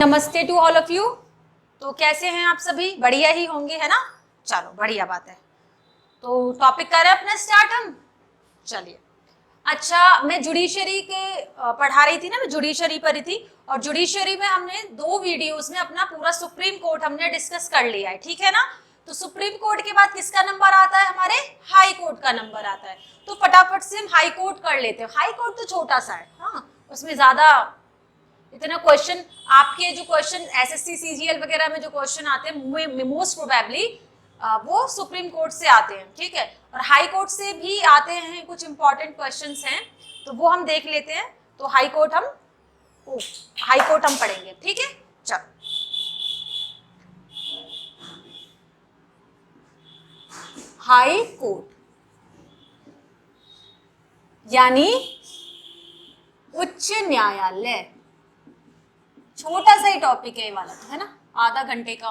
नमस्ते to all of you. तो कैसे हैं आप सभी? बढ़िया ही होंगे, है ना? चलो बढ़िया बात है। तो टॉपिक करें अपना स्टार्ट हम। चलिए, अच्छा, मैं जुडिशरी के पढ़ा रही थी ना, मैं जुडिशरी पढ़ी थी और जुडिशरी में हमने 2 वीडियोस में अपना पूरा सुप्रीम कोर्ट हमने डिस्कस कर लिया है, ठीक है ना? तो सुप्रीम कोर्ट के बाद किसका नंबर आता है? हमारे हाई कोर्ट का नंबर आता है। तो फटाफट से हम हाई कोर्ट कर लेते हैं। हाई कोर्ट तो छोटा सा है, हाँ, उसमें ज्यादा इतना क्वेश्चन, आपके जो क्वेश्चन एसएससी सीजीएल वगैरह में जो क्वेश्चन आते हैं मोस्ट प्रोबेबली वो सुप्रीम कोर्ट से आते हैं, ठीक है? और हाई कोर्ट से भी आते हैं, कुछ इंपॉर्टेंट क्वेश्चंस हैं तो वो हम देख लेते हैं। तो हाई कोर्ट हम पढ़ेंगे, ठीक है? चलो, हाई कोर्ट यानी उच्च न्यायालय। छोटा सा ही टॉपिक है ये वाला, है ना, आधा घंटे का।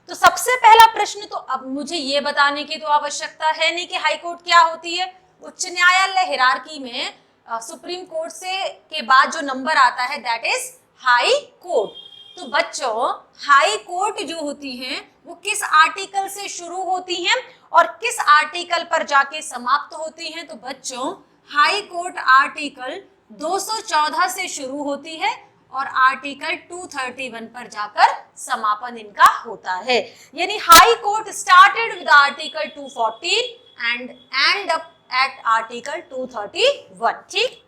तो सबसे पहला प्रश्न, तो अब मुझे ये बताने की तो आवश्यकता है नहीं कि हाई कोर्ट क्या होती है। उच्च न्यायालय हिरार्की में सुप्रीम कोर्ट से के बाद जो नंबर आता है दैट इज हाई कोर्ट। तो बच्चों, हाई कोर्ट जो होती हैं वो किस आर्टिकल से शुरू होती हैं और किस आर्टिकल पर जाके समाप्त होती हैं? तो बच्चों, हाई कोर्ट आर्टिकल 214 से शुरू होती है और आर्टिकल 231 पर जाकर समापन इनका होता है। यानी high court started with article 214 and and up at article 231, ठीक?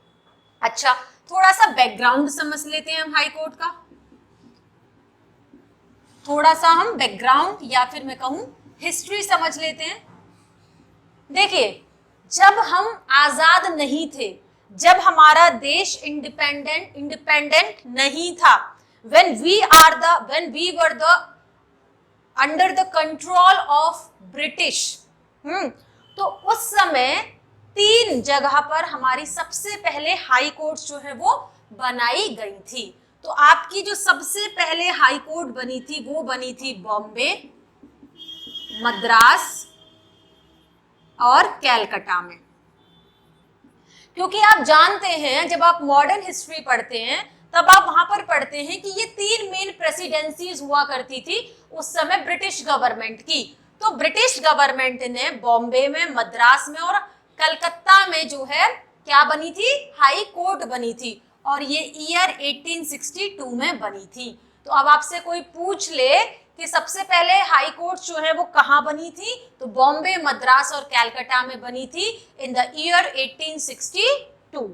अच्छा, थोड़ा सा बैकग्राउंड समझ लेते हैं हम हाई कोर्ट का। थोड़ा सा हम बैकग्राउंड या फिर मैं कहूं हिस्ट्री समझ लेते हैं। देखिए, जब हम आजाद नहीं थे, जब हमारा देश इंडिपेंडेंट नहीं था, when we were the under the control of British, तो उस समय 3 जगह पर हमारी सबसे पहले हाई कोर्ट जो है वो बनाई गई थी। तो आपकी जो सबसे पहले हाई कोर्ट बनी थी वो बनी थी बॉम्बे, मद्रास और कैलकाटा में। क्योंकि आप जानते हैं, जब आप मॉडर्न हिस्ट्री पढ़ते हैं तब आप वहां पर पढ़ते हैं कि ये 3 मेन प्रेसिडेंसीज हुआ करती थी उस समय ब्रिटिश गवर्नमेंट की। तो ब्रिटिश गवर्नमेंट ने बॉम्बे में, मद्रास में और कलकत्ता में जो है क्या बनी थी? हाई कोर्ट बनी थी और ये ईयर 1862 में बनी थी। तो अब आपसे कोई पूछ ले कि सबसे पहले हाई कोर्ट जो है वो कहाँ बनी थी, तो बॉम्बे, मद्रास और कैलकाटा में बनी थी इन द ईयर 1862,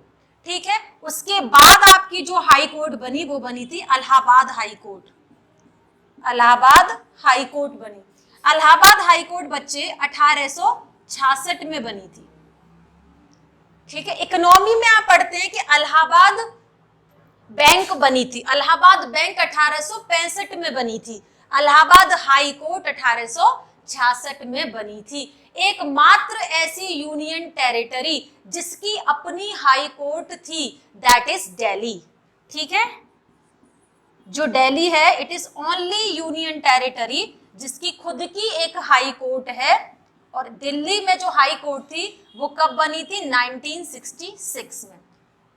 ठीक है? उसके बाद आपकी जो हाई कोर्ट बनी वो बनी थी Allahabad high court. Allahabad high court बनी। इलाहाबाद हाई कोर्ट बच्चे 1866 में बनी थी, ठीक है? इकोनॉमी में आप पढ़ते हैं कि इलाहाबाद बैंक बनी थी। इलाहाबाद बैंक 1865 में बनी थी। इलाहाबाद हाई कोर्ट 1866 में बनी थी। एकमात्र ऐसी यूनियन टेरिटरी जिसकी अपनी हाई कोर्ट थी दैट इज दिल्ली, ठीक है? जो दिल्ली है, it is only union territory जिसकी खुद की एक हाई कोर्ट है। और दिल्ली में जो हाई कोर्ट थी वो कब बनी थी? 1966 में,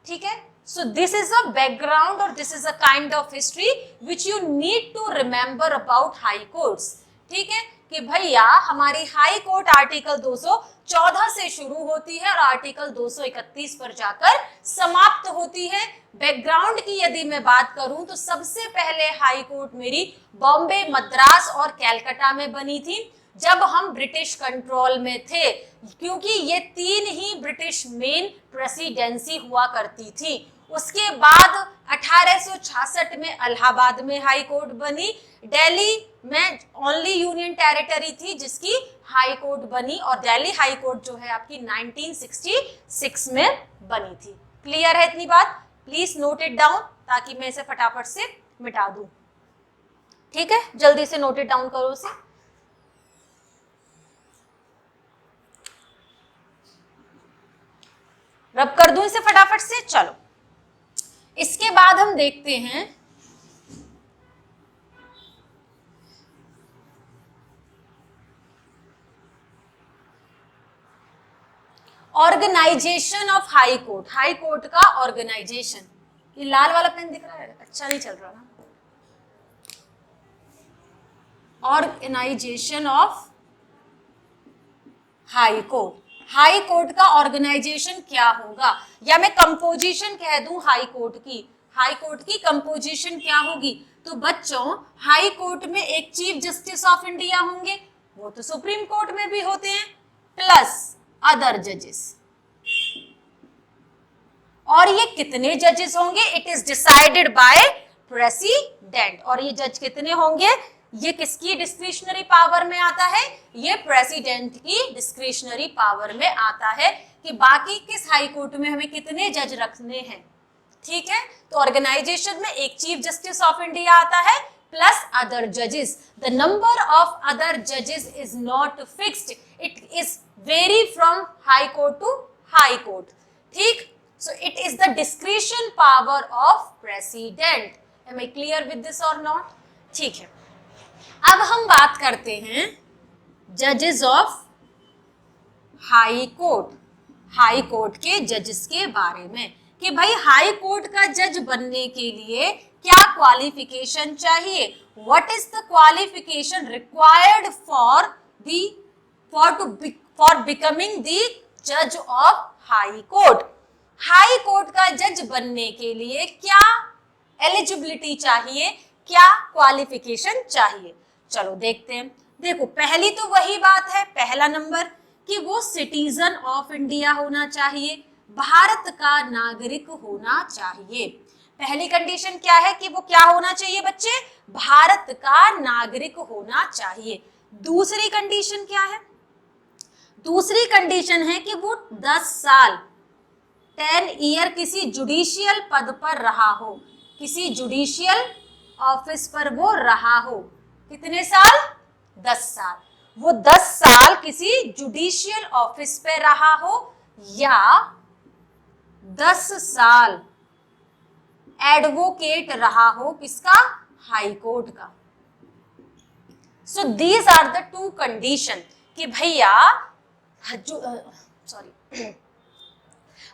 ठीक है? So this is a background or this is a kind of history which you need to remember about high courts, ठीक है? कि भैया हमारी हाई कोर्ट आर्टिकल 214 से शुरू होती है और आर्टिकल 231 पर जाकर समाप्त होती है। बैकग्राउंड की यदि मैं बात करूं तो सबसे पहले हाई कोर्ट मेरी बॉम्बे, मद्रास और कैलकाटा में बनी थी जब हम ब्रिटिश कंट्रोल में थे, क्योंकि ये 3 ही ब्रिटिश मेन प्रेसिडेंसी हुआ करती थी। उसके बाद 1866 में इलाहाबाद में हाई कोर्ट बनी। दिल्ली में ओनली यूनियन टेरिटरी थी जिसकी हाई कोर्ट बनी और दिल्ली हाई कोर्ट जो है आपकी 1966 में बनी थी। क्लियर है इतनी बात? प्लीज नोट इट डाउन ताकि मैं इसे फटाफट से मिटा दूं, ठीक है? जल्दी से नोट इट डाउन करो इसे। रब कर दूं इसे फटाफट से। चलो, इसके बाद हम देखते हैं organization of high court. High court का ऑर्गेनाइजेशन। ये लाल वाला पेन दिख रहा है? अच्छा नहीं चल रहा ना? Organization of high court. High court का ऑर्गेनाइजेशन क्या होगा, या मैं कंपोजिशन कह दूं हाई कोर्ट की, हाई कोर्ट की कंपोजिशन क्या होगी? तो बच्चों हाई कोर्ट में एक चीफ जस्टिस ऑफ इंडिया होंगे, वो तो सुप्रीम कोर्ट में भी होते हैं, प्लस अदर जजेस। और ये कितने जजेस होंगे? It is decided by president. और ये जज कितने होंगे? ये किसकी डिस्क्रिशनरी पावर में आता है? ये प्रेसिडेंट की डिस्क्रिशनरी पावर में आता है कि बाकी किस हाई कोर्ट में हमें कितने जज रखने हैं। ठीक है, तो ऑर्गेनाइजेशन में एक चीफ जस्टिस ऑफ इंडिया आता है प्लस अदर जजेस। द नंबर ऑफ अदर जजेस is not fixed, it is very from high court to high court. ठीक, so it is the discretion power of president. Am I clear with this or not? ठीक है, अब हम बात करते हैं जजेस of high court, high court के जजेस के बारे में कि भाई हाई कोर्ट का जज बनने के लिए क्या क्वालिफिकेशन चाहिए? What is the qualification required for becoming the जज of high court? High court का जज बनने के लिए क्या एलिजिबिलिटी चाहिए, क्या क्वालिफिकेशन चाहिए? चलो देखते हैं। देखो पहली तो वही बात है, पहला नंबर कि वो सिटीजन ऑफ इंडिया होना चाहिए, भारत का नागरिक होना चाहिए। पहली कंडीशन क्या है कि वो क्या होना चाहिए बच्चे? भारत का नागरिक होना चाहिए। दूसरी कंडीशन क्या है? दूसरी कंडीशन है कि वो 10 साल 10 ईयर किसी जुडिशियल पद पर रहा हो, किसी जुडिशियल ऑफिस पर वो रहा हो। कितने साल? 10 साल। वो 10 साल किसी जुडिशियल ऑफिस पे रहा हो या 10 साल एडवोकेट रहा हो, किसका? हाई कोर्ट का। So these are the two condition कि भैया सॉरी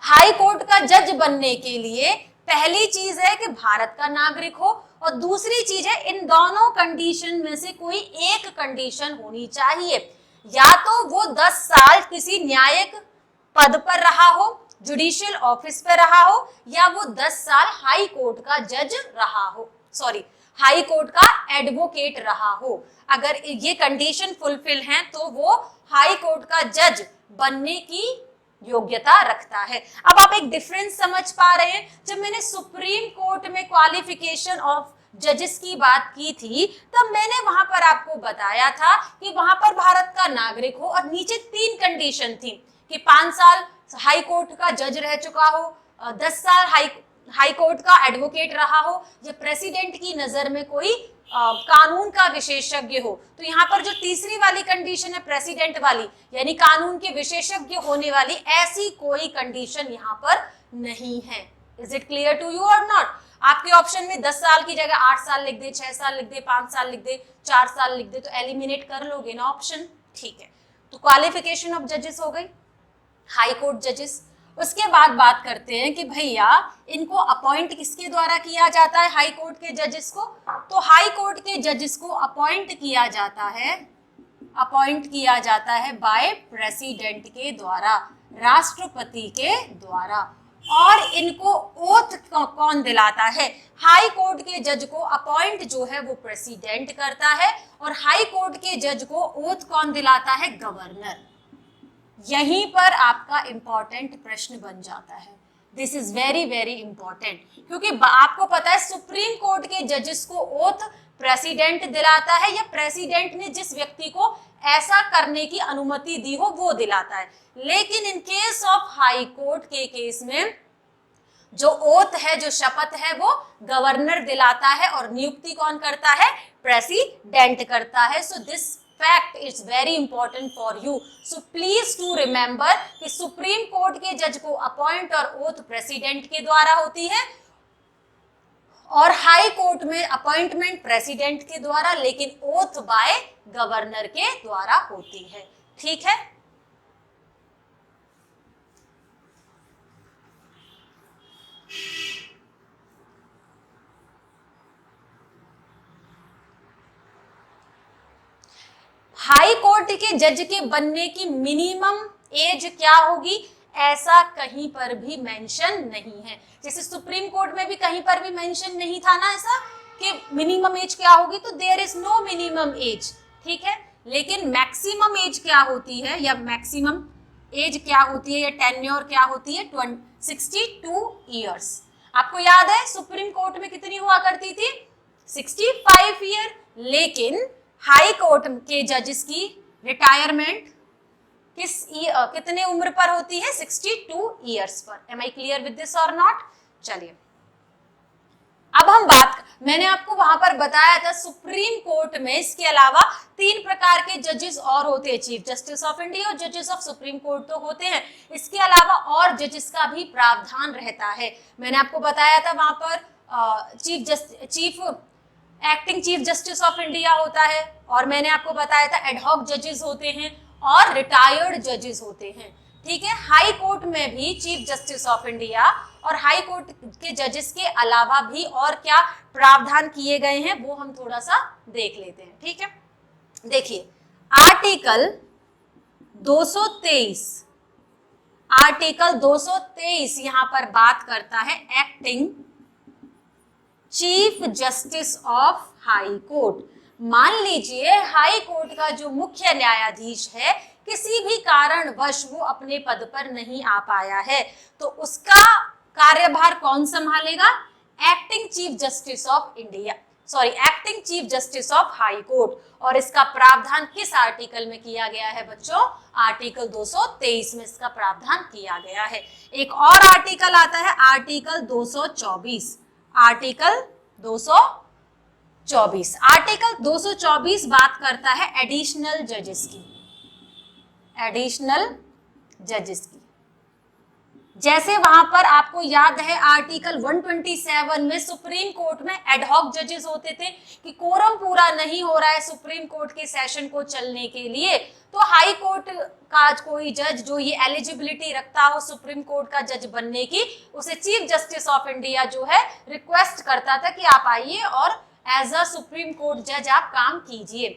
हाई कोर्ट का जज बनने के लिए पहली चीज है कि भारत का नागरिक हो, और दूसरी चीज है इन दोनों कंडीशन में से कोई एक कंडीशन होनी चाहिए। या तो वो 10 साल किसी न्यायिक पद पर रहा हो, जुडिशियल ऑफिस पर रहा हो, या वो 10 साल हाई कोर्ट का जज रहा हो, सॉरी हाई कोर्ट का एडवोकेट रहा हो। अगर ये कंडीशन फुलफिल हैं तो वो हाई कोर्ट का जज बनने की योग्यता रखता है। अब आप एक डिफरेंस समझ पा रहे हैं? जब मैंने सुप्रीम कोर्ट में क्वालिफिकेशन ऑफ जजेस की बात की थी तब मैंने वहां पर आपको बताया था कि वहां पर भारत का नागरिक हो, और नीचे 3 कंडीशन थी कि 5 साल हाई कोर्ट का जज रह चुका हो, 10 साल हाई कोर्ट का एडवोकेट रहा हो, या प्रेसिडेंट की नजर में कोई कानून का विशेषज्ञ हो। तो यहाँ पर जो तीसरी वाली कंडीशन है प्रेसिडेंट वाली, यानी कानून के विशेषज्ञ होने वाली, ऐसी कोई कंडीशन यहाँ पर नहीं है। Is it clear to you or not? आपके ऑप्शन में 10 साल की जगह 8 साल लिख दे, 6 साल लिख दे, 5 साल लिख दे, 4 साल लिख दे, तो एलिमिनेट कर लोगे ना ऑप्शन। ठीक है, तो क्वालिफिकेशन ऑफ जजेस हो गई, हाई कोर्ट जजेस। उसके बाद बात करते हैं कि भैया इनको अपॉइंट किसके द्वारा किया जाता है? हाई कोर्ट के जजेस को। तो हाई कोर्ट के जजेस को अपॉइंट किया जाता है बाय प्रेसिडेंट के द्वारा, राष्ट्रपति के द्वारा। और इनको ओथ कौन दिलाता है? हाई कोर्ट के जज को अपॉइंट जो है वो प्रेसिडेंट करता है, और हाई कोर्ट के जज को ओथ कौन दिलाता है? गवर्नर। यहीं पर आपका इंपॉर्टेंट प्रश्न बन जाता है। This is very very important, क्योंकि आपको पता है सुप्रीम कोर्ट के जजेस को ओथ प्रेसिडेंट दिलाता है, या प्रेसिडेंट ने जिस व्यक्ति को ऐसा करने की अनुमति दी हो वो दिलाता है। लेकिन in case of high court के केस में जो ओथ है, जो शपथ है, वो गवर्नर दिलाता है, और नियुक्ति कौन करता है? प्रेसिडेंट करता है। So this fact is very important for you, so please to remember कि सुप्रीम कोर्ट के जज को अपॉइंट और ओथ प्रेसिडेंट के द्वारा होती है, और हाई कोर्ट में अपॉइंटमेंट प्रेसिडेंट के द्वारा, लेकिन ओथ बाय गवर्नर के द्वारा होती है। ठीक है, कोर्ट के जज के बनने की मिनिमम एज क्या होगी, ऐसा कहीं पर भी मेंशन नहीं है। जैसे सुप्रीम कोर्ट में भी कहीं पर भी मेंशन नहीं था ना ऐसा कि मिनिमम एज क्या होगी, तो there is no minimum age, ठीक है। लेकिन मैक्सिमम एज क्या होती है, या मैक्सिमम एज क्या होती है, या टेन्योर क्या होती है, 62 ईयर्स। आपको याद है सुप्रीम कोर्ट में कितनी हुआ करती थी, 65 ईयर। लेकिन हाई कोर्ट के जजेस की रिटायरमेंट कितने उम्र पर होती है, 62 ईयर्स पर। Am I clear with this or not? चलिए अब हम मैंने आपको वहां पर बताया था सुप्रीम कोर्ट में इसके अलावा 3 प्रकार के जजेस और होते हैं, चीफ जस्टिस ऑफ इंडिया और जजेस ऑफ सुप्रीम कोर्ट तो होते हैं, इसके अलावा और जजेस का भी प्रावधान रहता है। मैंने आपको बताया था वहां पर chief acting chief justice of India होता है, और मैंने आपको बताया था एडहॉक जजेस होते हैं और रिटायर्ड जजेस होते हैं, ठीक है। हाई कोर्ट में भी चीफ जस्टिस ऑफ इंडिया और हाई कोर्ट के जजेस के अलावा भी और क्या प्रावधान किए गए हैं वो हम थोड़ा सा देख लेते हैं, ठीक है। देखिए आर्टिकल 223 यहां पर बात करता है acting chief justice of high court. मान लीजिए हाई कोर्ट का जो मुख्य न्यायाधीश है किसी भी कारणवश वो अपने पद पर नहीं आ पाया है, तो उसका कार्यभार कौन संभालेगा, acting chief justice of India, sorry acting chief justice of high court. और इसका प्रावधान किस आर्टिकल में किया गया है बच्चों, आर्टिकल 223 में इसका प्रावधान किया गया है। एक और आर्टिकल आता है आर्टिकल 224। आर्टिकल 224 बात करता है एडिशनल जजेस की, एडिशनल जजेस की। जैसे वहां पर आपको याद है आर्टिकल 127 में सुप्रीम कोर्ट में एडहॉक जजेस होते थे कि कोरम पूरा नहीं हो रहा है सुप्रीम कोर्ट के सेशन को चलने के लिए, तो हाई कोर्ट का कोई जज जो ये एलिजिबिलिटी रखता हो सुप्रीम कोर्ट का जज बनने की, उसे चीफ जस्टिस ऑफ इंडिया जो है रिक्वेस्ट करता था कि आप आइए और एज अ सुप्रीम कोर्ट जज आप काम कीजिए।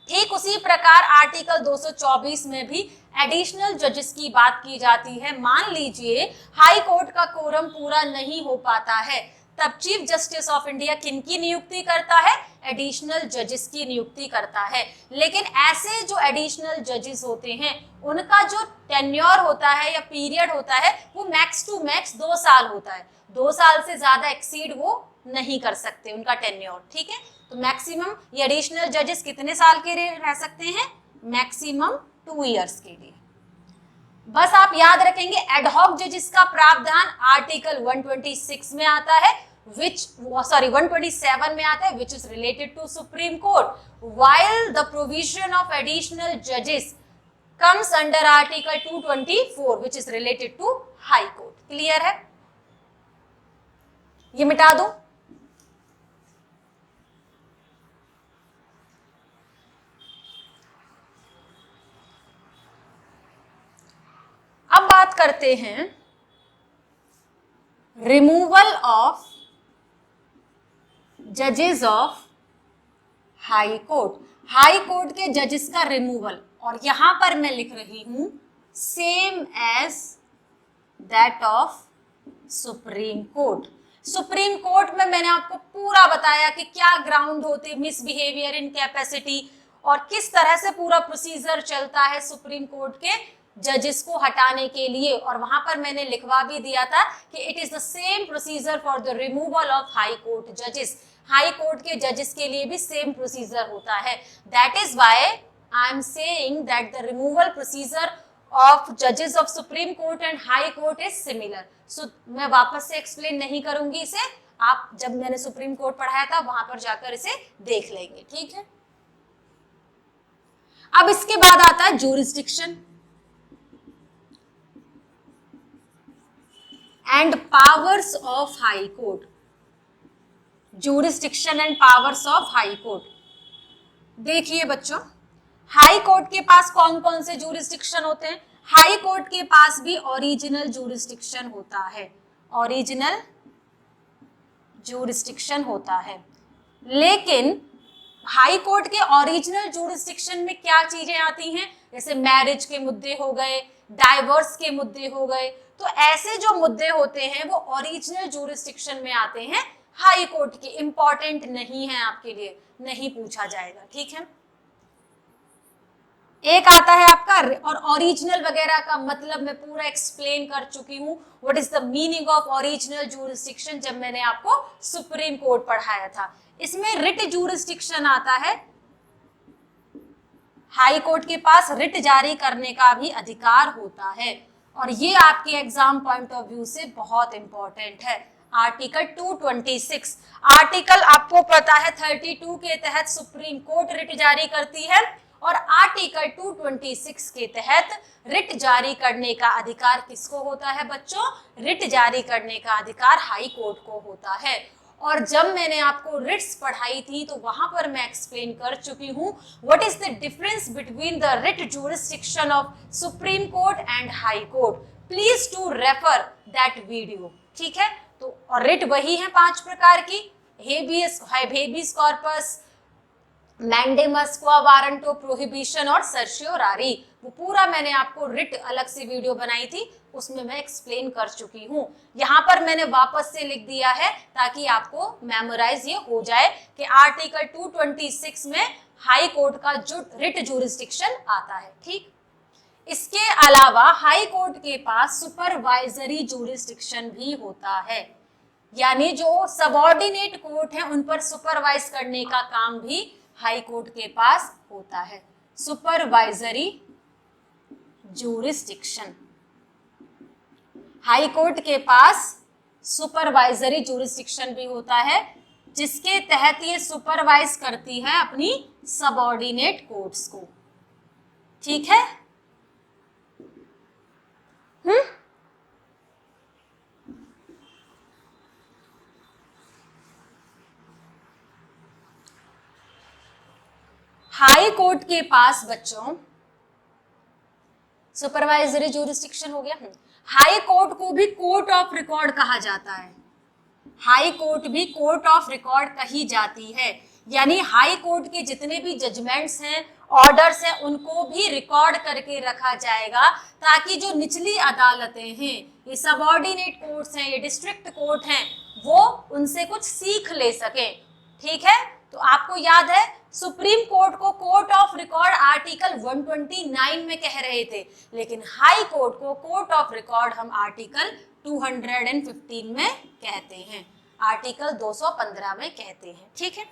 ठीक उसी प्रकार आर्टिकल 224 में भी एडिशनल जजेस की बात की जाती है। मान लीजिए हाई कोर्ट का कोरम पूरा नहीं हो पाता है, तब चीफ जस्टिस ऑफ इंडिया किनकी नियुक्ति करता है, एडिशनल जजेस की नियुक्ति करता है। लेकिन ऐसे जो एडिशनल जजेस होते हैं उनका जो टेन्योर होता है या पीरियड होता है वो मैक्स टू मैक्स 2 साल होता है, 2 साल से ज्यादा एक्सीड वो नहीं कर सकते उनका टेन्योर, ठीक है। तो मैक्सिमम ये एडिशनल जजेस कितने साल के लिए रह सकते हैं, मैक्सिमम 2 इयर्स के लिए। बस आप याद रखेंगे एडहॉक जजेस का प्रावधान आर्टिकल 126 में आता है, 127 में आता है, which is related to supreme court, while the provision of additional judges comes under article 224 which is related to high court। Clear है, ये मिटा दो। अब बात करते हैं रिमूवल ऑफ जजेस of high court. High court के जजेस का रिमूवल, और यहां पर मैं लिख रही हूं same as that of supreme court. Supreme court में मैंने आपको पूरा बताया कि क्या ग्राउंड होते मिसबिहेवियर, इनकैपेसिटी, और किस तरह से पूरा प्रोसीजर चलता है सुप्रीम कोर्ट के जजेस को हटाने के लिए। और वहां पर मैंने लिखवा भी दिया था कि it is the same procedure for the removal of high court जजेस। हाई कोर्ट के जजेस के लिए भी सेम प्रोसीजर होता है। That is why I am saying that the removal procedure of जजेस of supreme court and high court is similar. So मैं वापस से एक्सप्लेन नहीं करूंगी इसे, आप जब मैंने सुप्रीम कोर्ट पढ़ाया था वहां पर जाकर इसे देख लेंगे, ठीक है। अब इसके बाद आता है jurisdiction and powers of high court. Jurisdiction and powers of high court. देखिए बच्चों, हाई कोर्ट के पास कौन कौन से ज्यूरिसडिक्शन होते हैं। हाई कोर्ट के पास भी ओरिजिनल ज्यूरिसडिक्शन होता है, ओरिजिनल ज्यूरिसडिक्शन होता है, लेकिन हाई कोर्ट के ओरिजिनल जुरिस्डिक्शन में क्या चीजें आती हैं, जैसे मैरिज के मुद्दे हो गए, डाइवोर्स के मुद्दे हो गए, तो ऐसे जो मुद्दे होते हैं वो ओरिजिनल जुरिस्डिक्शन में आते हैं हाई कोर्ट के, इंपॉर्टेंट नहीं है आपके लिए, नहीं पूछा जाएगा, ठीक है। एक आता है आपका, और ओरिजिनल वगैरह का मतलब मैं पूरा एक्सप्लेन कर चुकी हूँ, what is the meaning of original jurisdiction, जब मैंने आपको सुप्रीम कोर्ट पढ़ाया था। इसमें रिट जुरिस्डिक्शन आता है, हाई कोर्ट के पास रिट जारी करने का भी अधिकार होता है, और ये आपके एग्जाम पॉइंट ऑफ व्यू से बहुत इंपॉर्टेंट है। आर्टिकल 226, आर्टिकल आपको पता है 32 के तहत सुप्रीम कोर्ट रिट जारी करती है, और आर्टिकल 226 के तहत रिट जारी करने का अधिकार किसको होता है बच्चों, रिट जारी करने का अधिकार हाई कोर्ट को होता है। और जब मैंने आपको रिट्स पढ़ाई थी तो वहां पर मैं एक्सप्लेन कर चुकी हूं what is the difference between the writ jurisdiction of supreme court and high court, please to refer that video, ठीक है। तो और रिट वही है 5 प्रकार की, हेबियस कॉर्पस, मैंडेमस, क्वा वारंटो, प्रोहिबिशन और सर्शियोरारी, वो पूरा मैंने आपको रिट अलग से वीडियो बनाई थी, उसमें मैं एक्सप्लेन कर चुकी हूँ। यहाँ पर मैंने वापस से लिख दिया है ताकि आपको मेमोराइज ये हो जाए कि आर्टिकल 226 में हाई कोर्ट का जो रिट जुरिस्डिक्शन आता है, ठीक। इसके अलावा हाई कोर्ट के पास सुपरवाइजरी जुरिस्डिक्शन भी होता है, यानी जो सबऑर्डिनेट कोर्ट है उन पर सुपरवाइज करने का काम भी हाई कोर्ट के पास होता है, सुपरवाइजरी जुरिस्डिक्शन। हाई कोर्ट के पास सुपरवाइजरी जुरिस्डिक्शन भी होता है, जिसके तहत ये सुपरवाइज करती है अपनी सबऑर्डिनेट कोर्ट्स को, ठीक है। हाई कोर्ट के पास बच्चों सुपरवाइजरी जुरिस्डिक्शन हो गया। हाई कोर्ट को भी कोर्ट ऑफ रिकॉर्ड कहा जाता है, हाई कोर्ट भी कोर्ट ऑफ रिकॉर्ड कही जाती है, यानी हाई कोर्ट के जितने भी जजमेंट्स हैं, ऑर्डर्स हैं, उनको भी रिकॉर्ड करके रखा जाएगा ताकि जो निचली अदालतें हैं, ये सबऑर्डिनेट कोर्ट्स हैं, ये डिस्ट्रिक्ट कोर्ट हैं, वो उनसे कुछ सीख ले सकें, ठीक है। तो आपको याद है सुप्रीम कोर्ट को कोर्ट ऑफ रिकॉर्ड आर्टिकल 129 में कह रहे थे, लेकिन हाई कोर्ट को कोर्ट ऑफ रिकॉर्ड हम आर्टिकल 215 में कहते हैं, आर्टिकल 215 में कहते हैं, ठीक है,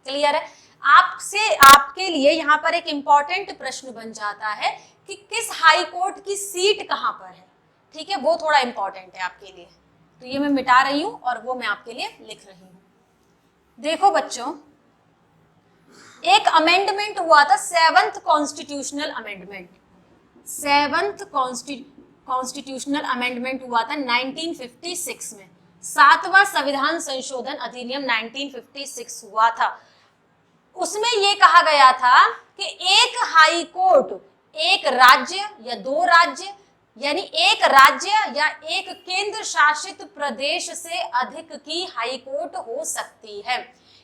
क्लियर है। आपसे आपके लिए यहाँ पर एक इंपॉर्टेंट प्रश्न बन जाता है कि किस हाई कोर्ट की सीट कहाँ पर है, ठीक है, वो थोड़ा इंपॉर्टेंट है आपके लिए, तो ये मैं मिटा रही हूँ और वो मैं आपके लिए लिख रही हूँ। देखो बच्चों, एक अमेंडमेंट हुआ था, 7th constitutional amendment, 7th constitutional amendment हुआ था 1956 में, 7वां संविधान संशोधन अधिनियम 1956 हुआ था। उसमें यह कहा गया था कि एक हाई कोर्ट एक राज्य या 2 राज्य, यानी एक राज्य या एक केंद्र शासित प्रदेश से अधिक की हाई कोर्ट हो सकती है।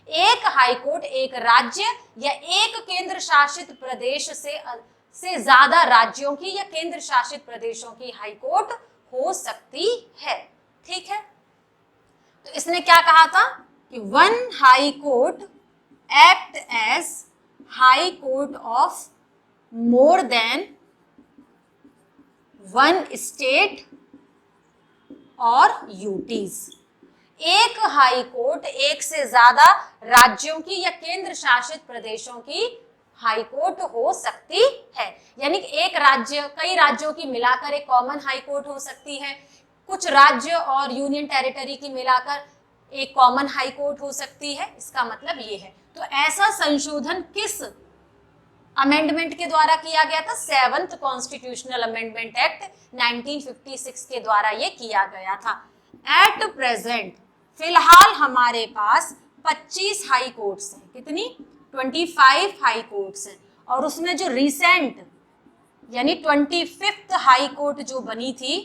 एक हाई कोर्ट एक राज्य या एक केंद्र शासित प्रदेश से ज्यादा राज्यों की या केंद्र शासित प्रदेशों की हाई कोर्ट हो सकती है, ठीक है। तो इसने क्या कहा था कि 1 high court act as high court of more than 1 state और यूटीज। एक हाई कोर्ट एक से ज्यादा राज्यों की या केंद्र शासित प्रदेशों की हाई कोर्ट हो सकती है, यानी एक राज्य कई राज्यों की मिलाकर एक कॉमन हाई कोर्ट हो सकती है, कुछ राज्य और यूनियन टेरिटरी की मिलाकर एक कॉमन हाई कोर्ट हो सकती है, इसका मतलब ये है। तो ऐसा संशोधन किस अमेंडमेंट के द्वारा किया गया था? 7th कॉन्स्टिट्यूशनल अमेंडमेंट एक्ट 1956 के द्वारा ये किया गया था। एट प्रेजेंट फिलहाल हमारे पास 25 हाई कोर्ट्स हैं, कितनी? 25 हाई कोर्ट्स हैं, और उसमें जो रिसेंट यानी 25th हाई कोर्ट जो बनी थी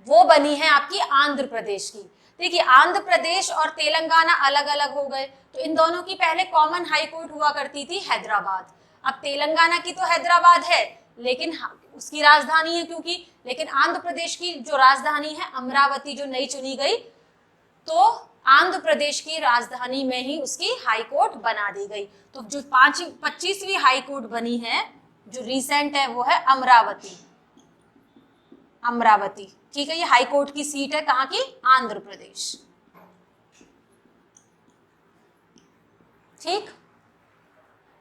वो बनी है आपकी आंध्र प्रदेश की। देखिए आंध्र प्रदेश और तेलंगाना अलग अलग हो गए, तो इन दोनों की पहले कॉमन हाई कोर्ट हुआ करती थी हैदराबाद। अब तेलंगाना की तो हैदराबाद है, लेकिन उसकी राजधानी है क्योंकि, लेकिन आंध्र प्रदेश की जो राजधानी है अमरावती जो नई चुनी गई, तो आंध्र प्रदेश की राजधानी में ही उसकी हाई कोर्ट बना दी गई। तो जो 25वीं हाई कोर्ट बनी है जो रिसेंट है वो है अमरावती। अमरावती, ठीक है, ये हाई कोर्ट की सीट है कहाँ की, आंध्र प्रदेश। ठीक,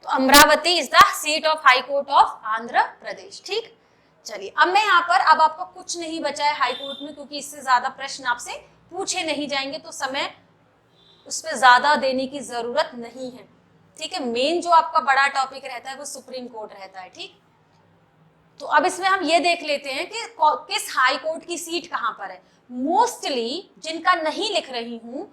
तो Amaravati is the seat of high court of Andhra Pradesh. ठीक, चलिए अब मैं यहाँ पर, अब आपका कुछ नहीं बचा है हाई कोर्ट में, क्योंकि इससे ज्यादा प्रश्न आपसे पूछे नहीं जाएंगे, तो समय उस पर ज्यादा देने की जरूरत नहीं है। ठीक है, मेन जो आपका बड़ा टॉपिक रहता है वो सुप्रीम कोर्ट रहता है। ठीक, तो अब इसमें हम ये देख लेते हैं कि किस हाई कोर्ट की सीट कहां पर है। मोस्टली जिनका नहीं लिख रही हूं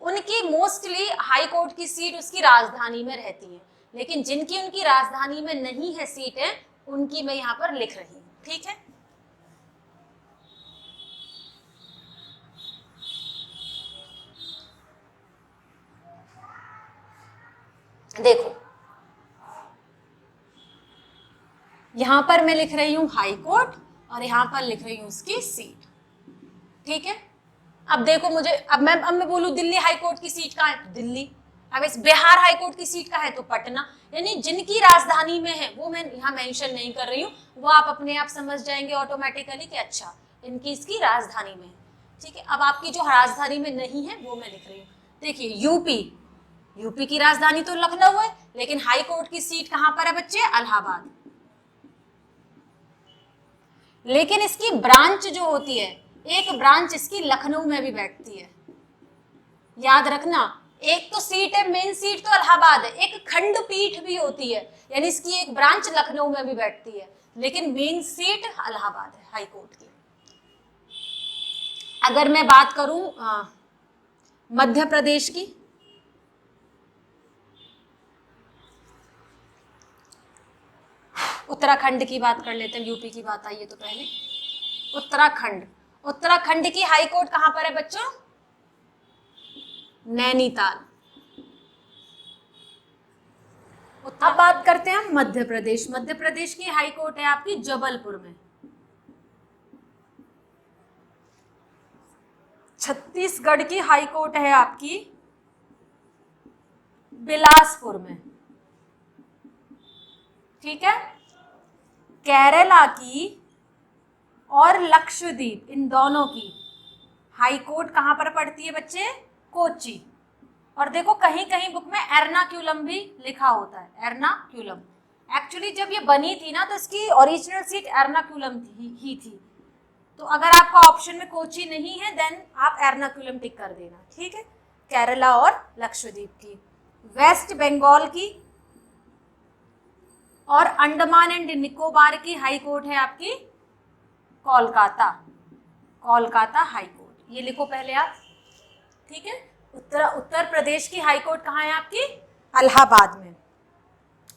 उनकी मोस्टली हाई कोर्ट की सीट उसकी राजधानी में रहती है, लेकिन जिनकी उनकी राजधानी में नहीं है सीट है उनकी मैं यहाँ पर लिख रही हूँ। ठीक है, देखो यहां पर मैं लिख रही हूं हाई कोर्ट और यहां पर लिख रही हूं उसकी सीट। ठीक है, अब देखो मुझे, अब मैं बोलूं दिल्ली हाई कोर्ट की सीट कहाँ है, तो दिल्ली। अब इस बिहार हाई कोर्ट की सीट कहाँ है, तो पटना। यानी जिनकी राजधानी में है वो मैं यहाँ मेंशन नहीं कर रही हूँ, वो आप अपने आप समझ जाएंगे ऑटोमेटिकली कि अच्छा इनकी इसकी राजधानी में है। ठीक है, अब आपकी जो राजधानी में नहीं है वो मैं लिख रही हूँ। देखिए यूपी की राजधानी तो लखनऊ है, लेकिन हाई कोर्ट की सीट कहां पर है बच्चे, इलाहाबाद। लेकिन इसकी ब्रांच जो होती है, एक ब्रांच इसकी लखनऊ में भी बैठती है, याद रखना। एक तो सीट है, मेन सीट तो इलाहाबाद है, एक खंडपीठ भी होती है, यानी इसकी एक ब्रांच लखनऊ में भी बैठती है, लेकिन मेन सीट इलाहाबाद है हाई कोर्ट की। अगर मैं बात करूं मध्य प्रदेश की, उत्तराखंड की बात कर लेते हैं, यूपी की बात आई है तो पहले उत्तराखंड की हाई कोर्ट कहां पर है बच्चों, नैनीताल। अब बात करते हैं मध्य प्रदेश की हाई कोर्ट है आपकी जबलपुर में। छत्तीसगढ़ की हाई कोर्ट है आपकी बिलासपुर में। ठीक है, केरला की और लक्षद्वीप इन दोनों की हाई कोर्ट कहां पर पड़ती है बच्चे, कोच्चि। और देखो कहीं कहीं बुक में एर्नाक्युलम भी लिखा होता है, एर्नाक्युलम। एक्चुअली जब ये बनी थी ना तो इसकी ओरिजिनल सीट एर्नाक्युलम ही थी, तो अगर आपका ऑप्शन में कोच्चि नहीं है देन आप एर्नाक्युलम टिक कर देना। ठीक है, केरला और लक्षद्वीप की। वेस्ट बंगाल की और अंडमान एंड निकोबार की हाई कोर्ट है आपकी कोलकाता हाई कोर्ट, ये लिखो पहले आप। ठीक है, उत्तर प्रदेश की हाई कोर्ट कहाँ है आपकी, इलाहाबाद में।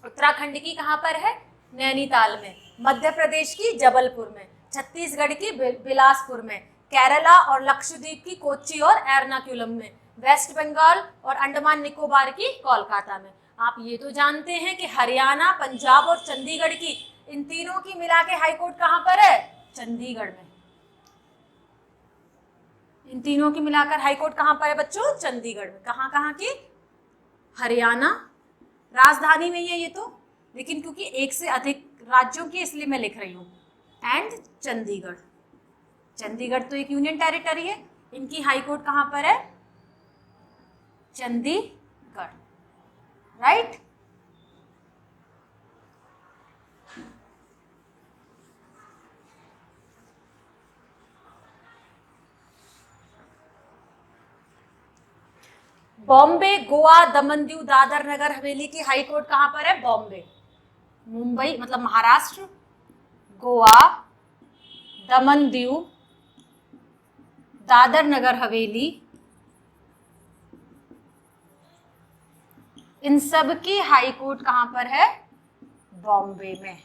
उत्तराखंड की कहाँ पर है, नैनीताल में। मध्य प्रदेश की जबलपुर में। छत्तीसगढ़ की बिलासपुर में। केरला और लक्षद्वीप की कोच्चि और एर्नाकुलम में। वेस्ट बंगाल और अंडमान निकोबार की कोलकाता में। आप ये तो जानते हैं कि हरियाणा, पंजाब और चंडीगढ़ की, इन तीनों की मिला के हाई कोर्ट कहाँ पर है, चंडीगढ़ में। इन तीनों की मिलाकर हाई कोर्ट कहाँ पर है बच्चों, चंडीगढ़ में। कहाँ कहाँ की, हरियाणा राजधानी में ही है ये तो, लेकिन क्योंकि एक से अधिक राज्यों की इसलिए मैं लिख रही हूँ, एंड चंडीगढ़। चंडीगढ़ तो एक यूनियन टेरिटरी है, इनकी हाई कोर्ट कहाँ पर है, चंडीगढ़। राइट, बॉम्बे, गोवा, दमन दीव, दादर नगर हवेली की हाई कोर्ट कहां पर है, बॉम्बे। मुंबई मतलब महाराष्ट्र, गोवा, दमन दीव, दादर नगर हवेली, इन सब की हाई कोर्ट कहां पर है, बॉम्बे में।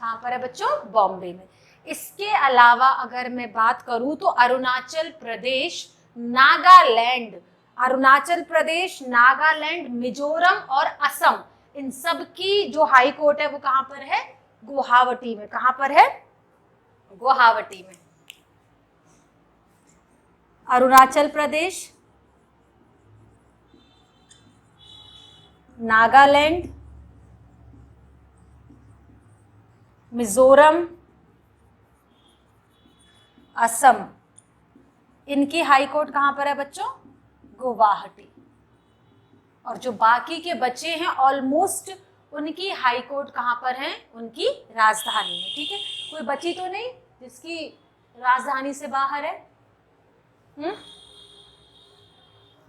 कहां पर है बच्चों, बॉम्बे में। इसके अलावा अगर मैं बात करूं तो अरुणाचल प्रदेश, नागालैंड, अरुणाचल प्रदेश, नागालैंड, मिजोरम और असम, इन सब की जो हाई कोर्ट है वो कहां पर है? गुवाहाटी में। कहां पर है? गुवाहाटी में। अरुणाचल प्रदेश, नागालैंड, मिजोरम, असम, इनकी हाई कोर्ट कहां पर है बच्चों? गुवाहाटी। और जो बाकी के बच्चे हैं ऑलमोस्ट, उनकी हाई कोर्ट कहां पर है? उनकी राजधानी में। ठीक है, कोई बची तो नहीं जिसकी राजधानी से बाहर है?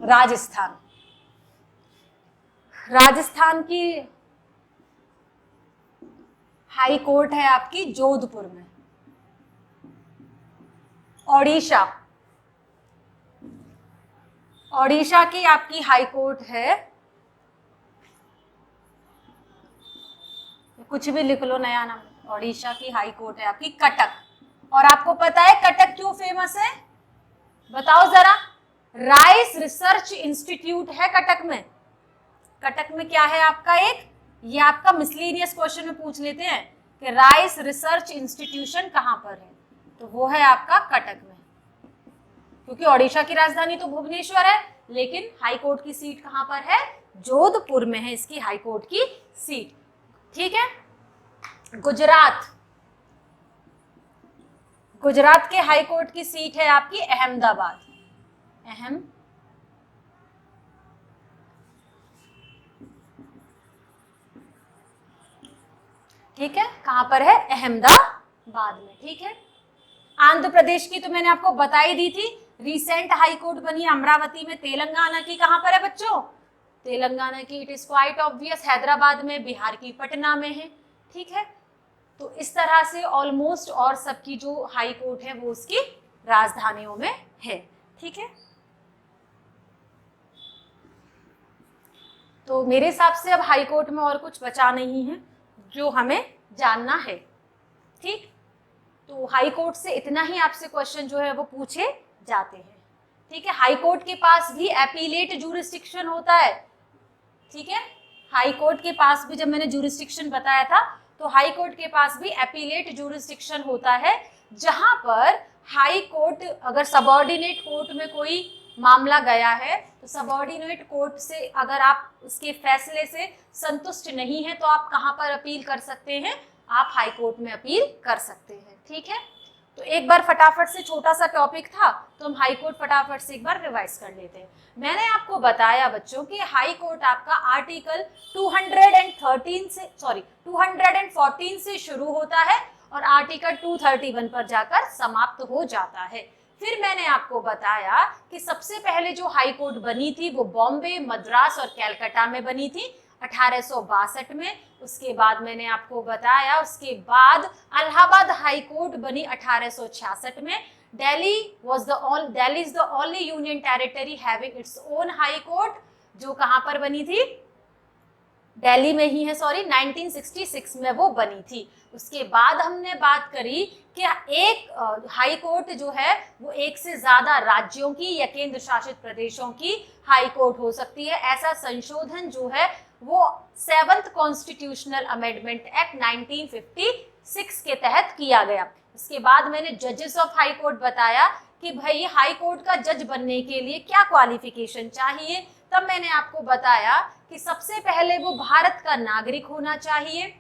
राजस्थान, राजस्थान की हाई कोर्ट है आपकी जोधपुर में। ओडिशा, ओडिशा की आपकी हाई कोर्ट है, कुछ भी लिख लो नया नाम, ओडिशा की हाई कोर्ट है आपकी कटक। और आपको पता है कटक क्यों फेमस है? बताओ जरा। राइस रिसर्च इंस्टीट्यूट है कटक में। कटक में क्या है आपका? एक, ये आपका मिसलेनियस क्वेश्चन में पूछ लेते हैं कि राइस रिसर्च इंस्टीट्यूशन कहां पर है, तो वो है आपका कटक में। क्योंकि ओडिशा की राजधानी तो भुवनेश्वर है, लेकिन हाई कोर्ट की सीट कहां पर है? जोधपुर में है इसकी हाई कोर्ट की सीट। ठीक है, गुजरात, गुजरात के हाई कोर्ट की सीट है आपकी अहमदाबाद। ठीक है, कहां पर है? अहमदाबाद में। ठीक है, आंध्र प्रदेश की तो मैंने आपको बता ही दी थी, रिसेंट हाई कोर्ट बनी अमरावती में। तेलंगाना की कहां पर है बच्चों? तेलंगाना की it is quite obvious Hyderabad में। बिहार की पटना में है। ठीक है, तो इस तरह से ऑलमोस्ट और सबकी जो हाई कोर्ट है वो उसकी राजधानियों में है। ठीक है, तो मेरे हिसाब से अब हाई कोर्ट में और कुछ बचा नहीं है जो हमें जानना है। ठीक, तो हाई कोर्ट से इतना ही आपसे क्वेश्चन जो है वो पूछे जाते हैं। ठीक है, हाई कोर्ट के पास भी एपीलेट जूरिस्डिक्शन होता है। ठीक है, हाई कोर्ट के पास भी, जब मैंने जूरिस्डिक्शन बताया था, तो हाई कोर्ट के पास भी एपीलेट जूरिस्डिक्शन होता है, जहां पर हाई कोर्ट अगर सबऑर्डिनेट कोर्ट में कोई मामला गया है, तो सबऑर्डिनेट कोर्ट से अगर आप उसके फैसले से संतुष्ट नहीं है तो आप कहां पर अपील कर सकते हैं? आप हाई कोर्ट में अपील कर सकते हैं। ठीक है, तो एक बार फटाफट से, छोटा सा टॉपिक था तो हम हाई कोर्ट फटाफट से एक बार रिवाइज कर लेते हैं। मैंने आपको बताया बच्चों कि हाई कोर्ट आपका आर्टिकल 214 से शुरू होता है और आर्टिकल 231 पर जाकर समाप्त हो जाता है। फिर मैंने आपको बताया कि सबसे पहले जो हाई कोर्ट बनी थी वो बॉम्बे, मद्रास और कैलकाटा में बनी थी 1862 में। उसके बाद मैंने आपको बताया, उसके बाद इलाहाबाद हाई कोर्ट बनी 1866 में। Delhi is the only union territory having its own high court, जो कहां पर बनी थी? दिल्ली में ही है, सॉरी, 1966 में वो बनी थी। उसके बाद हमने बात करी कि एक हाई कोर्ट जो है वो एक से ज्यादा राज्यों की या केंद्र शासित प्रदेशों की हाई कोर्ट हो सकती है। ऐसा संशोधन जो है वो 7th कॉन्स्टिट्यूशनल अमेंडमेंट एक्ट 1956 के तहत किया गया। उसके बाद मैंने जजेस ऑफ हाई कोर्ट बताया कि भाई हाई कोर्ट का जज बनने के लिए क्या क्वालिफिकेशन चाहिए। तब मैंने आपको बताया कि सबसे पहले वो भारत का नागरिक होना चाहिए,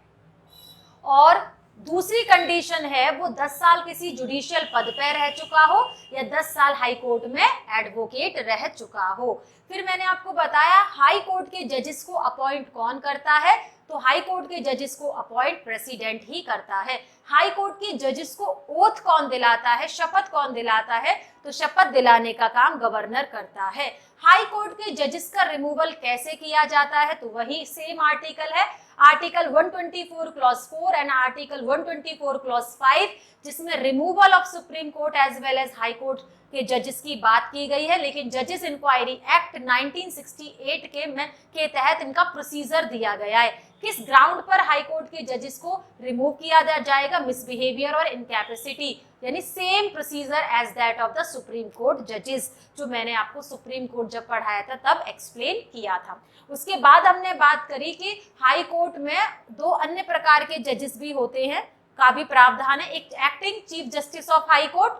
और दूसरी कंडीशन है वो 10 साल किसी जुडिशियल पद पर रह चुका हो या 10 साल हाई कोर्ट में एडवोकेट रह चुका हो। फिर मैंने आपको बताया हाई कोर्ट के जजेस को अपॉइंट कौन करता है, तो हाई कोर्ट के जजेस को अपॉइंट प्रेसिडेंट ही करता है। हाई कोर्ट के जजेस को ओथ कौन दिलाता है, शपथ कौन दिलाता है, तो शपथ दिलाने का काम गवर्नर करता है। हाई कोर्ट के जजेस का रिमूवल कैसे किया जाता है, तो वही सेम आर्टिकल है, article 124 clause 4 and article 124 clause 5, जिसमें removal of supreme court as well as high court के जजेस की बात की गई है। लेकिन जजेस इंक्वायरी एक्ट 1968 के तहत इनका प्रोसीजर दिया गया है। किस ग्राउंड पर हाई कोर्ट के जजेस को रिमूव किया जाएगा? मिसबिहेवियर और इनकैपेसिटी, यानी same procedure as that of the supreme court जजेस, जो मैंने आपको सुप्रीम कोर्ट जब पढ़ाया था तब एक्सप्लेन किया था। उसके बाद हमने बात करी कि हाई कोर्ट में दो अन्य प्रकार के जजेस भी होते हैं, का भी प्रावधान है। एक acting chief justice of high court,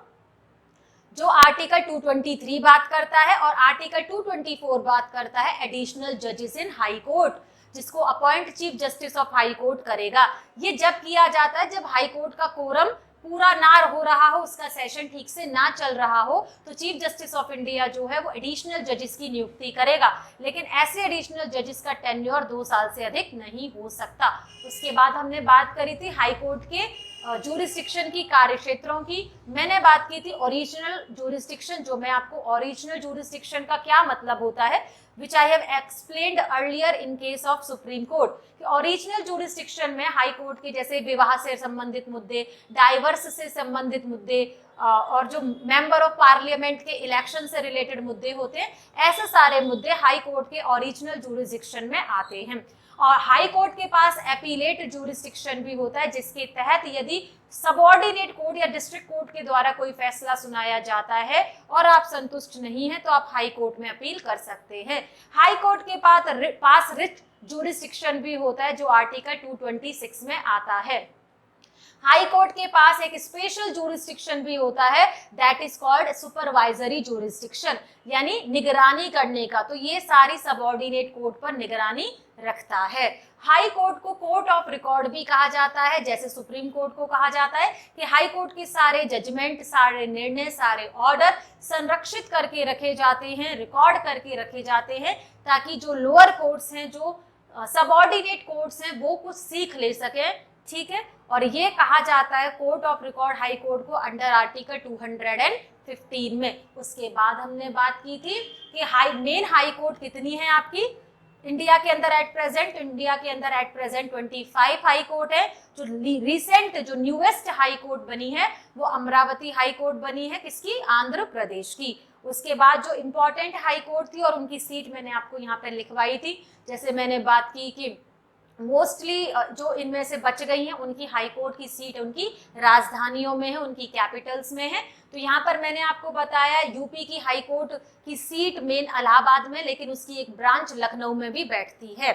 जो आर्टिकल 223 बात करता है, और आर्टिकल 224 बात करता है एडिशनल जजेस इन हाई कोर्ट, जिसको appoint chief justice of high court करेगा। ये जब किया जाता है जब हाई कोर्ट का कोरम पूरा ना हो रहा हो, उसका सेशन ठीक से ना चल रहा हो, तो चीफ जस्टिस ऑफ इंडिया जो है वो एडिशनल जजेस की नियुक्ति करेगा। लेकिन ऐसे एडिशनल जजेस का टेन्योर 2 साल से अधिक नहीं हो सकता। उसके बाद हमने बात करी थी हाई कोर्ट के जूरिस्डिक्शन की, कार्य क्षेत्रों की। मैंने बात की थी ओरिजिनल जूरिस्डिक्शन, जो मैं आपको ओरिजिनल जूरिस्डिक्शन का क्या मतलब होता है, which I have explained earlier in case of Supreme Court, कि ओरिजिनल जूरिस्डिक्शन में हाई कोर्ट के जैसे विवाह से संबंधित मुद्दे, डाइवर्स से संबंधित मुद्दे, और जो मेंबर ऑफ पार्लियामेंट के इलेक्शन से रिलेटेड मुद्दे होते हैं, ऐसे सारे मुद्दे हाई कोर्ट के ओरिजिनल जूरिस्डिक्शन में आते हैं। और हाई कोर्ट के पास एपीलेट जूरिस्डिक्शन भी होता है, जिसके तहत यदि सबऑर्डिनेट कोर्ट या डिस्ट्रिक्ट कोर्ट के द्वारा कोई फैसला सुनाया जाता है और आप संतुष्ट नहीं हैं, तो आप हाई कोर्ट में अपील कर सकते हैं। हाई कोर्ट के पास रिट जूरिस्डिक्शन भी होता है, जो आर्टिकल 226 में आता है। हाई कोर्ट के पास एक स्पेशल जूरिस्डिक्शन भी होता है, that is called supervisory jurisdiction, यानी निगरानी करने का। तो ये सारी सबऑर्डिनेट कोर्ट पर निगरानी रखता है। हाई कोर्ट को कोर्ट ऑफ रिकॉर्ड भी कहा जाता है, जैसे सुप्रीम कोर्ट को कहा जाता है कि हाई कोर्ट के सारे जजमेंट, सारे निर्णय, सारे ऑर्डर संरक्षित करके रखे जाते हैं, रिकॉर्ड करके रखे जाते हैं, ताकि जो लोअर कोर्ट्स हैं, जो सबऑर्डिनेट कोर्ट्स हैं, वो कुछ सीख ले सके। ठीक है, और ये कहा जाता है court of record high court को अंडर आर्टिकल 215 में। उसके बाद हमने बात की थी कि मेन हाई कोर्ट कितनी है आपकी इंडिया के अंदर एट प्रेजेंट। इंडिया के अंदर एट प्रेजेंट 25 हाई कोर्ट है। जो रिसेंट, जो न्यूएस्ट हाई कोर्ट बनी है, वो अमरावती हाई कोर्ट बनी है, किसकी, आंध्र प्रदेश की। उसके बाद जो इंपॉर्टेंट हाई कोर्ट थी और उनकी सीट मैंने आपको यहाँ पर लिखवाई थी, जैसे मैंने बात की कि मोस्टली जो इनमें से बच गई हैं, उनकी हाई कोर्ट की सीट उनकी राजधानियों में है, उनकी कैपिटल्स में है। तो यहाँ पर मैंने आपको बताया यूपी की हाई कोर्ट की सीट मेन इलाहाबाद में, लेकिन उसकी एक ब्रांच लखनऊ में भी बैठती है।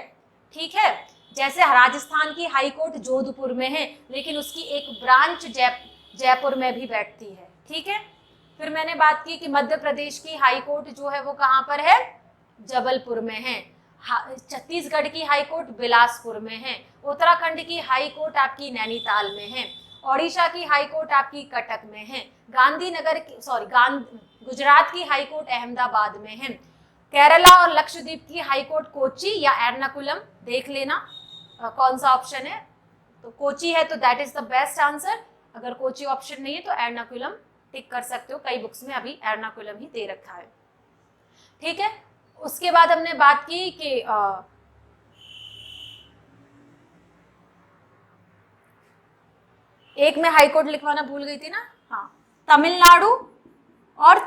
ठीक है, जैसे राजस्थान की हाई कोर्ट जोधपुर में है, लेकिन उसकी एक ब्रांच जयपुर में भी बैठती है। ठीक है, फिर मैंने बात की कि मध्य प्रदेश की हाई कोर्ट जो है वो कहाँ पर है, जबलपुर में है। छत्तीसगढ़ की हाई कोर्ट बिलासपुर में है। उत्तराखंड की हाई कोर्ट आपकी नैनीताल में है। ओडिशा की हाई कोर्ट आपकी कटक में है। गुजरात की हाई कोर्ट अहमदाबाद में है। केरला और लक्षद्वीप की हाई कोर्ट कोची या एर्नाकुलम, देख लेना कौन सा ऑप्शन है। तो कोची है तो that is the best answer. अगर कोची ऑप्शन नहीं है तो एर्नाकुलम टिक कर सकते हो, कई बुक्स में अभी एर्नाकुलम ही दे रखा है। ठीक है, उसके बाद हमने बात की कि एक में हाई कोर्ट लिखवाना भूल गई थी ना, हाँ, तमिलनाडु और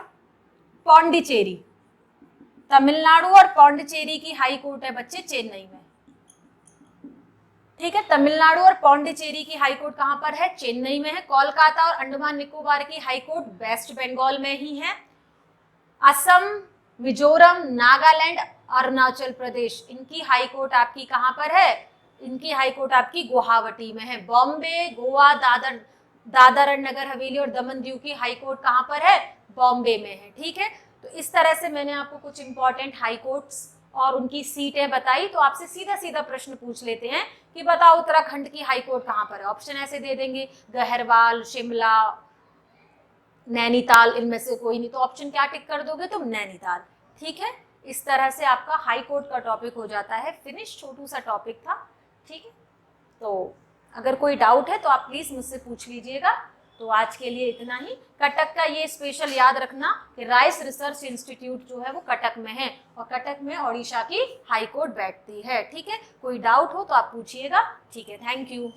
पौंडीचेरी। तमिलनाडु और पौंडीचेरी की हाई कोर्ट है बच्चे चेन्नई में। ठीक है, तमिलनाडु और पौंडीचेरी की हाई कोर्ट कहां पर है, चेन्नई में है। कोलकाता और अंडमान निकोबार की हाई कोर्ट वेस्ट बंगाल में ही है। असम, मिजोरम, नागालैंड, अरुणाचल प्रदेश, इनकी हाई कोर्ट आपकी कहां पर है, इनकी हाई कोर्ट आपकी गुवाहाटी में है। बॉम्बे, गोवा, दादर और नगर हवेली और दमन दीव की हाई कोर्ट कहां पर है, बॉम्बे में है। ठीक है, तो इस तरह से मैंने आपको कुछ इंपॉर्टेंट हाई कोर्ट्स और उनकी सीटें बताई। तो आपसे सीधा सीधा प्रश्न पूछ लेते हैं कि बताओ उत्तराखंड की हाई कोर्ट कहां पर है। ऑप्शन ऐसे दे देंगे, गहरवाल, शिमला, नैनीताल, इनमें से कोई नहीं। तो ऑप्शन क्या टिक कर दोगे तुम, नैनीताल। ठीक है, इस तरह से आपका हाई कोर्ट का टॉपिक हो जाता है फिनिश। छोटू सा टॉपिक था। ठीक है, तो अगर कोई डाउट है तो आप प्लीज मुझसे पूछ लीजिएगा। तो आज के लिए इतना ही। कटक का ये स्पेशल याद रखना कि राइस रिसर्च इंस्टीट्यूट जो है वो कटक में है, और कटक में ओडिशा की हाई कोर्ट बैठती है। ठीक है, कोई डाउट हो तो आप पूछिएगा। ठीक है, थैंक यू।